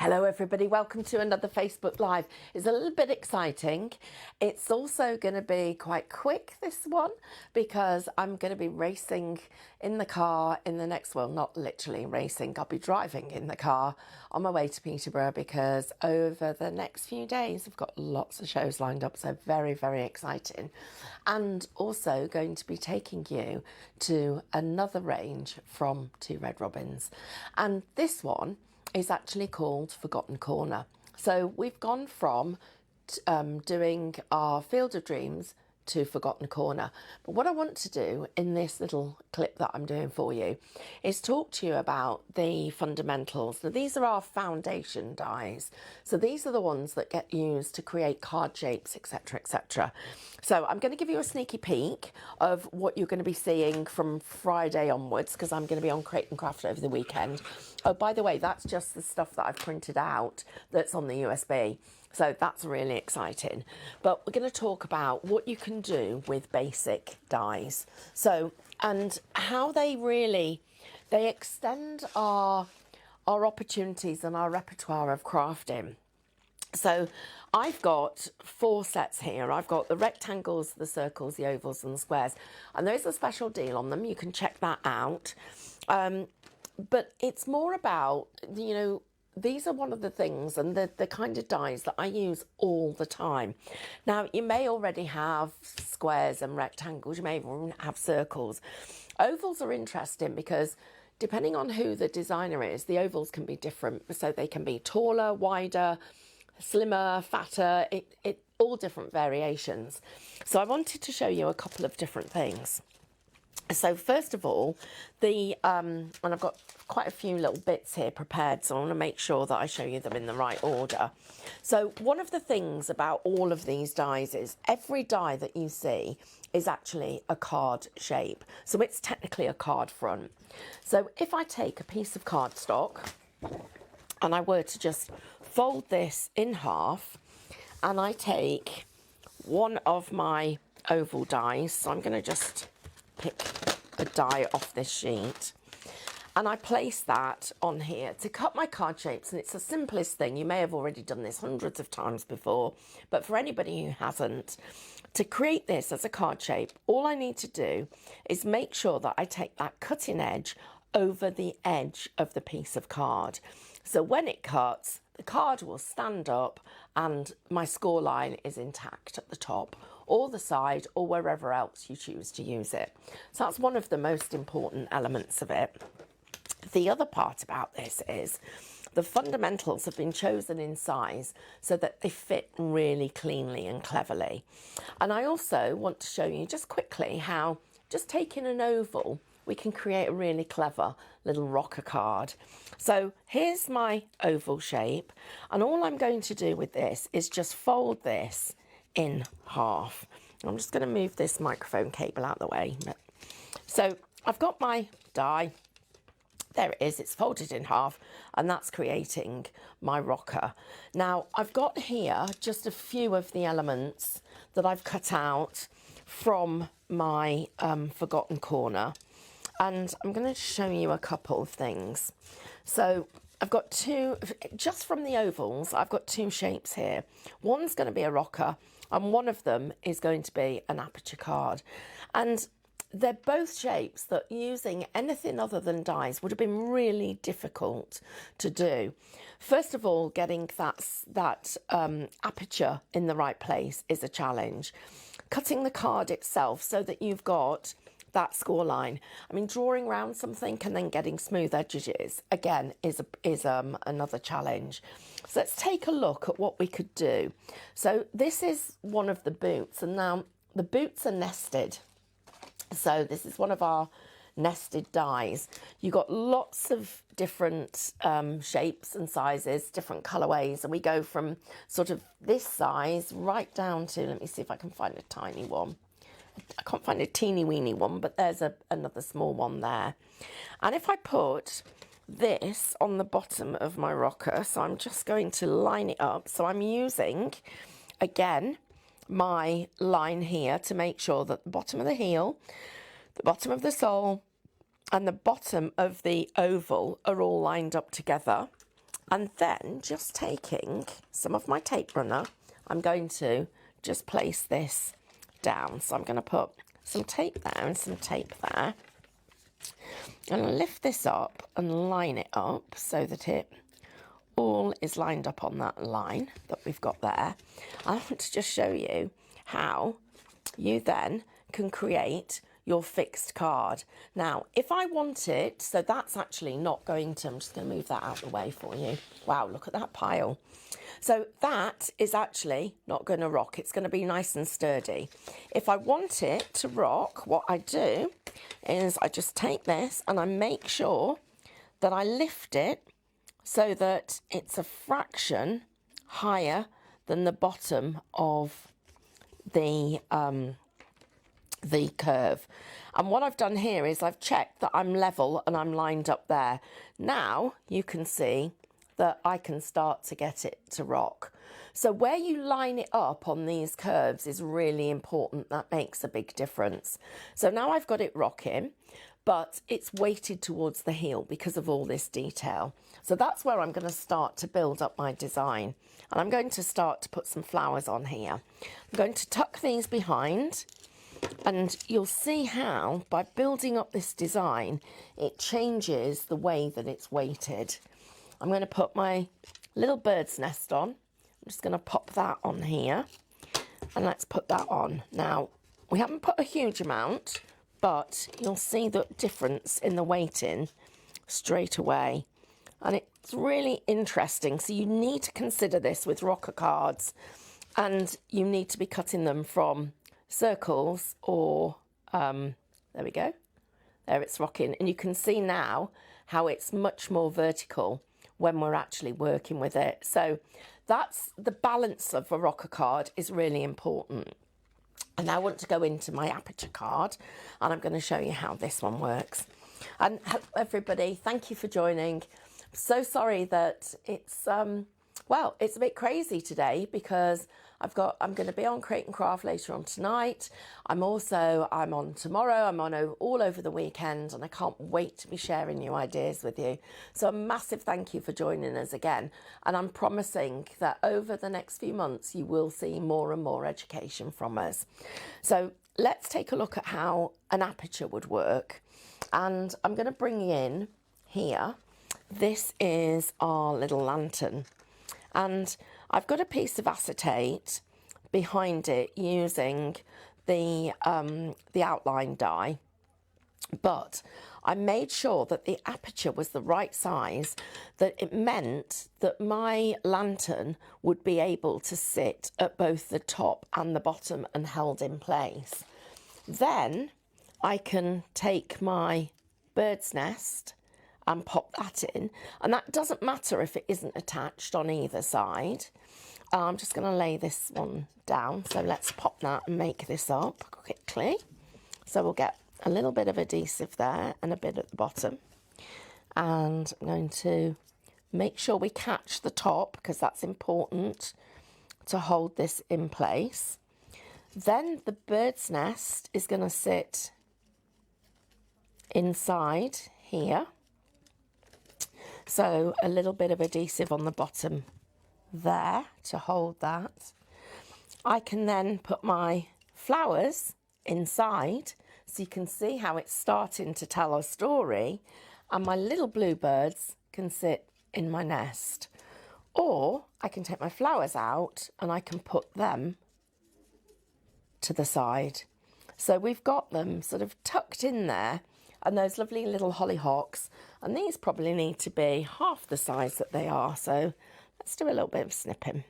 Hello everybody, welcome to another Facebook Live. It's a little bit exciting. It's also going to be quite quick, this one, because I'm going to be racing in the car in the next, well, not literally racing, I'll be driving in the car on my way to Peterborough, because over the next few days I've got lots of shows lined up, so very, very exciting. And also going to be taking you to another range from Two Red Robins. And this one is actually called Forgotten Corner. So we've gone from doing our Field of Dreams to Forgotten Corner. But what I want to do in this little clip that I'm doing for you is talk to you about the fundamentals. Now, these are our foundation dies. So these are the ones that get used to create card shapes, etc., etc. So I'm going to give you a sneaky peek of what you're going to be seeing from Friday onwards, because I'm going to be on Crate and Craft over the weekend. Oh, by the way, that's just the stuff that I've printed out that's on the USB. So that's really exciting. But we're going to talk about what you can do with basic dies. So, and how they extend our opportunities and our repertoire of crafting. So I've got 4 sets here. I've got the rectangles, the circles, the ovals and the squares. And there's a special deal on them. You can check that out. But it's more about, you know, these are one of the things and the kind of dies that I use all the time. Now, you may already have squares and rectangles. You may even have circles. Ovals are interesting because depending on who the designer is, the ovals can be different. So they can be taller, wider, slimmer, fatter, all different variations. So I wanted to show you a couple of different things. So first of all, and I've got quite a few little bits here prepared, so I want to make sure that I show you them in the right order. So one of the things about all of these dies is every die that you see is actually a card shape. So it's technically a card front. So if I take a piece of cardstock and I were to just fold this in half, and I take one of my oval dies, so I'm going to just pick a die off this sheet, and I place that on here to cut my card shapes. And it's the simplest thing. You may have already done this hundreds of times before, but for anybody who hasn't, to create this as a card shape, all I need to do is make sure that I take that cutting edge over the edge of the piece of card. So when it cuts, the card will stand up and my score line is intact at the top or the side or wherever else you choose to use it. So that's one of the most important elements of it. The other part about this is the fundamentals have been chosen in size so that they fit really cleanly and cleverly. And I also want to show you just quickly how just taking an oval, we can create a really clever little rocker card. So here's my oval shape, and all I'm going to do with this is just fold this in half. I'm just going to move this microphone cable out of the way. So I've got my die. There it is, it's folded in half, and that's creating my rocker. Now, I've got here just a few of the elements that I've cut out from my Forgotten Corner. And I'm going to show you a couple of things. So I've got two, just from the ovals, I've got 2 shapes here. One's going to be a rocker, and one of them is going to be an aperture card. And they're both shapes that using anything other than dies would have been really difficult to do. First of all, getting that aperture in the right place is a challenge. Cutting the card itself so that you've got that score line. I mean, drawing around something and then getting smooth edges, again, is another challenge. So let's take a look at what we could do. So this is one of the boots, and now the boots are nested. So this is one of our nested dies. You've got lots of different shapes and sizes, different colorways, and we go from sort of this size right down to, let me see if I can find a tiny one. I can't find a teeny weeny one, but there's another small one there. And if I put this on the bottom of my rocker, so I'm just going to line it up. So I'm using, again, my line here to make sure that the bottom of the heel, the bottom of the sole, and the bottom of the oval are all lined up together. And then just taking some of my tape runner, I'm going to just place this down. So I'm going to put some tape there and some tape there. And lift this up and line it up so that it all is lined up on that line that we've got there. I want to just show you how you then can create your fixed card. Now, if I want it, so that's actually not going to, I'm just going to move that out of the way for you. Wow, look at that pile. So that is actually not going to rock. It's going to be nice and sturdy. If I want it to rock, what I do is I just take this and I make sure that I lift it so that it's a fraction higher than the bottom of the curve. And what I've done here is I've checked that I'm level and I'm lined up there. Now you can see that I can start to get it to rock. So where you line it up on these curves is really important. That makes a big difference. So now I've got it rocking, but it's weighted towards the heel because of all this detail. So that's where I'm going to start to build up my design. And I'm going to start to put some flowers on here. I'm going to tuck these behind, and you'll see how by building up this design, it changes the way that it's weighted. I'm going to put my little bird's nest on. I'm just going to pop that on here, and let's put that on. Now, we haven't put a huge amount, but you'll see the difference in the weighting straight away. And it's really interesting. So you need to consider this with rocker cards, and you need to be cutting them from circles or, there we go. There it's rocking. And you can see now how it's much more vertical when we're actually working with it. So that's the balance of a rocker card is really important. And I want to go into my Aperture card, and I'm going to show you how this one works. And hello everybody, thank you for joining. I'm so sorry that it's well, it's a bit crazy today because I'm going to be on Create and Craft later on tonight. I'm on tomorrow. I'm on all over the weekend, and I can't wait to be sharing new ideas with you. So a massive thank you for joining us again. And I'm promising that over the next few months, you will see more and more education from us. So let's take a look at how an aperture would work. And I'm going to bring in here, this is our little lantern. And I've got a piece of acetate behind it using the outline die, but I made sure that the aperture was the right size, that it meant that my lantern would be able to sit at both the top and the bottom and held in place. Then I can take my bird's nest and pop that in, and that doesn't matter if it isn't attached on either side. I'm just going to lay this one down, so let's pop that and make this up quickly. So we'll get a little bit of adhesive there and a bit at the bottom, and I'm going to make sure we catch the top because that's important to hold this in place. Then the bird's nest is going to sit inside here. So a little bit of adhesive on the bottom there to hold that. I can then put my flowers inside so you can see how it's starting to tell a story, and my little bluebirds can sit in my nest. Or I can take my flowers out and I can put them to the side. So we've got them sort of tucked in there, and those lovely little hollyhocks, and these probably need to be half the size that they are, so let's do a little bit of snipping.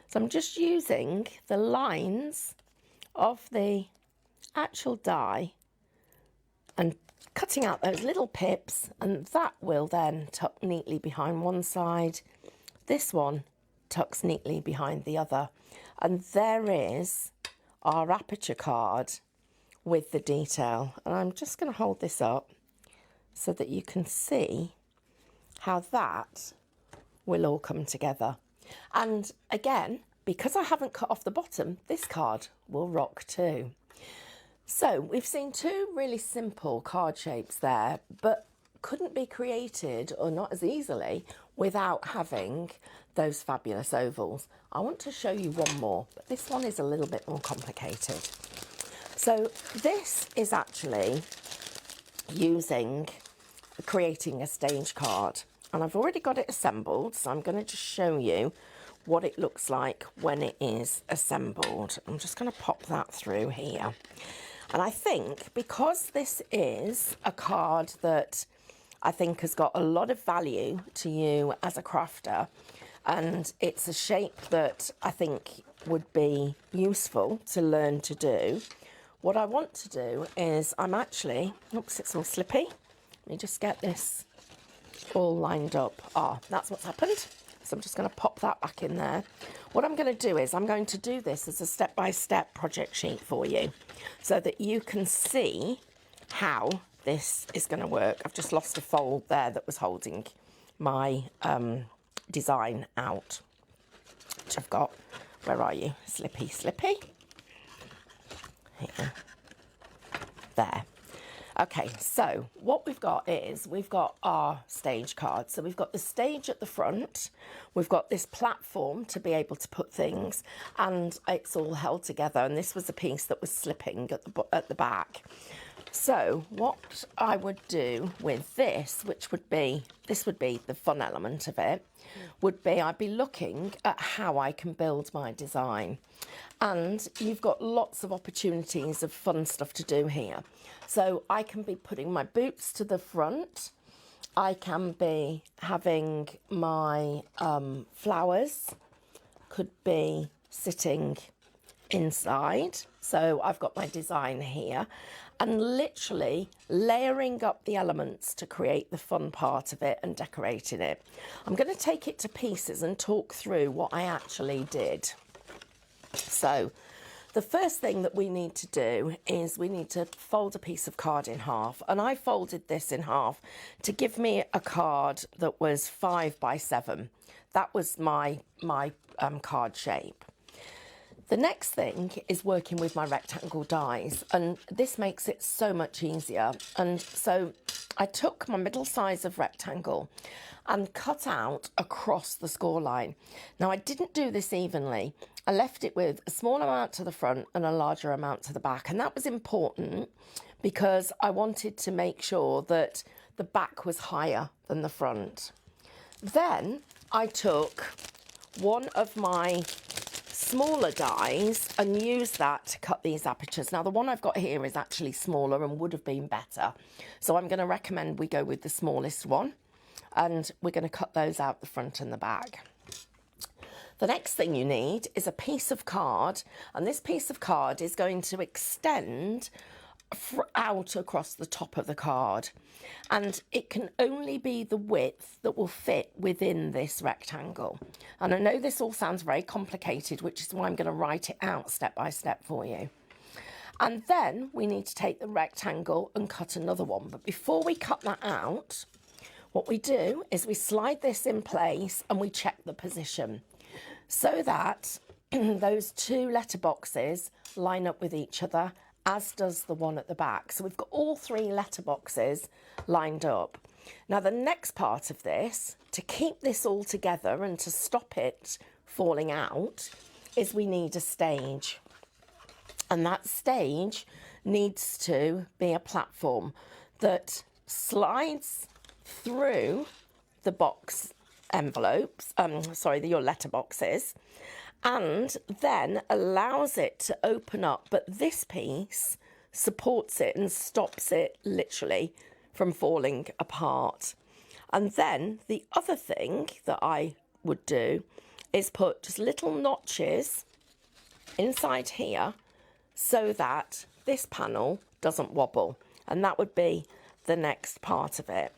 So I'm just using the lines of the actual die and cutting out those little pips, and that will then tuck neatly behind one side. This one tucks neatly behind the other, and there is our Aperture card with the detail. And I'm just going to hold this up so that you can see how that will all come together. And again, because I haven't cut off the bottom, this card will rock too. So we've seen two really simple card shapes there, but couldn't be created, or not as easily, without having those fabulous ovals. I want to show you one more, but this one is a little bit more complicated. So this is actually creating a stage card, and I've already got it assembled, so I'm going to just show you what it looks like when it is assembled. I'm just going to pop that through here. And I think because this is a card that I think has got a lot of value to you as a crafter, and it's a shape that I think would be useful to learn to do, what I want to do is oops, it's all slippy. Let me just get this all lined up. That's what's happened. So I'm just going to pop that back in there. What I'm going to do is I'm going to do this as a step-by-step project sheet for you so that you can see how this is going to work. I've just lost a fold there that was holding my design out, which I've got. Where are you? Slippy. Here. There. Okay, so what we've got is we've got our stage card. So we've got the stage at the front, we've got this platform to be able to put things, and it's all held together. And this was a piece that was slipping at the back. So what I would do with this, this would be the fun element of it, would be I'd be looking at how I can build my design. And you've got lots of opportunities of fun stuff to do here. So I can be putting my boots to the front. I can be having my flowers could be sitting inside. So I've got my design here, and literally layering up the elements to create the fun part of it and decorating it. I'm going to take it to pieces and talk through what I actually did. So the first thing that we need to do is we need to fold a piece of card in half, and I folded this in half to give me a card that was 5 by 7. That was my card shape. The next thing is working with my rectangle dies, and this makes it so much easier. And so I took my middle size of rectangle and cut out across the score line. Now I didn't do this evenly. I left it with a small amount to the front and a larger amount to the back, and that was important because I wanted to make sure that the back was higher than the front. Then I took one of my smaller dies and use that to cut these apertures. Now the one I've got here is actually smaller and would have been better, so I'm going to recommend we go with the smallest one, and we're going to cut those out the front and the back. The next thing you need is a piece of card, and this piece of card is going to extend out across the top of the card, and it can only be the width that will fit within this rectangle. And I know this all sounds very complicated, which is why I'm going to write it out step by step for you. And then we need to take the rectangle and cut another one. But before we cut that out, what we do is we slide this in place and we check the position so that those two letterboxes line up with each other, as does the one at the back. So we've got all 3 letterboxes lined up. Now the next part of this, to keep this all together and to stop it falling out, is we need a stage. And that stage needs to be a platform that slides through the box envelopes, your letterboxes, and then allows it to open up, but this piece supports it and stops it literally from falling apart. And then the other thing that I would do is put just little notches inside here so that this panel doesn't wobble, and that would be the next part of it.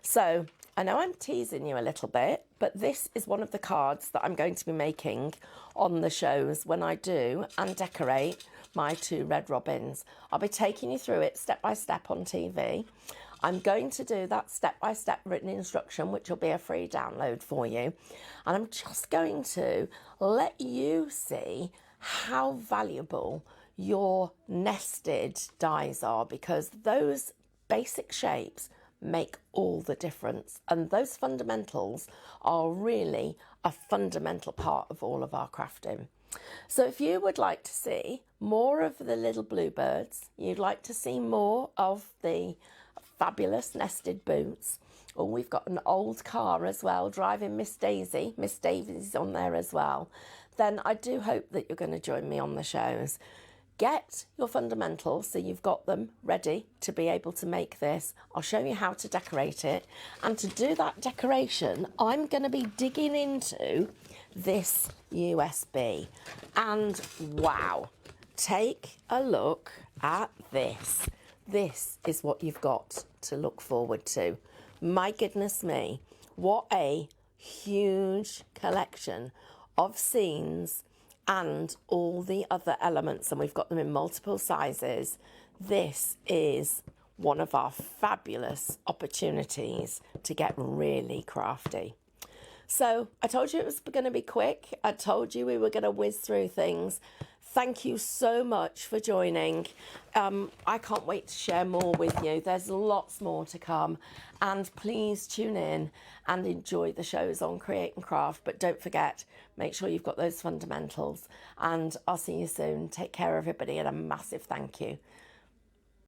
So I know I'm teasing you a little bit, but this is one of the cards that I'm going to be making on the shows when I do and decorate my 2 red robins. I'll be taking you through it step by step on TV. I'm going to do that step-by-step written instruction, which will be a free download for you. And I'm just going to let you see how valuable your nested dies are, because those basic shapes make all the difference. And those fundamentals are really a fundamental part of all of our crafting. So if you would like to see more of the little bluebirds, you'd like to see more of the fabulous nested boots, or we've got an old car as well driving Miss Daisy. Miss Daisy's on there as well. Then I do hope that you're going to join me on the shows. Get your fundamentals so you've got them ready to be able to make this. I'll show you how to decorate it. And to do that decoration, I'm going to be digging into this USB. And wow, take a look at this. This is what you've got to look forward to. My goodness me, what a huge collection of scenes and all the other elements, and we've got them in multiple sizes. This is one of our fabulous opportunities to get really crafty. So I told you it was going to be quick. I told you we were going to whiz through things. Thank you so much for joining. I can't wait to share more with you. There's lots more to come. And please tune in and enjoy the shows on Create and Craft. But don't forget, make sure you've got those fundamentals. And I'll see you soon. Take care, everybody, and a massive thank you.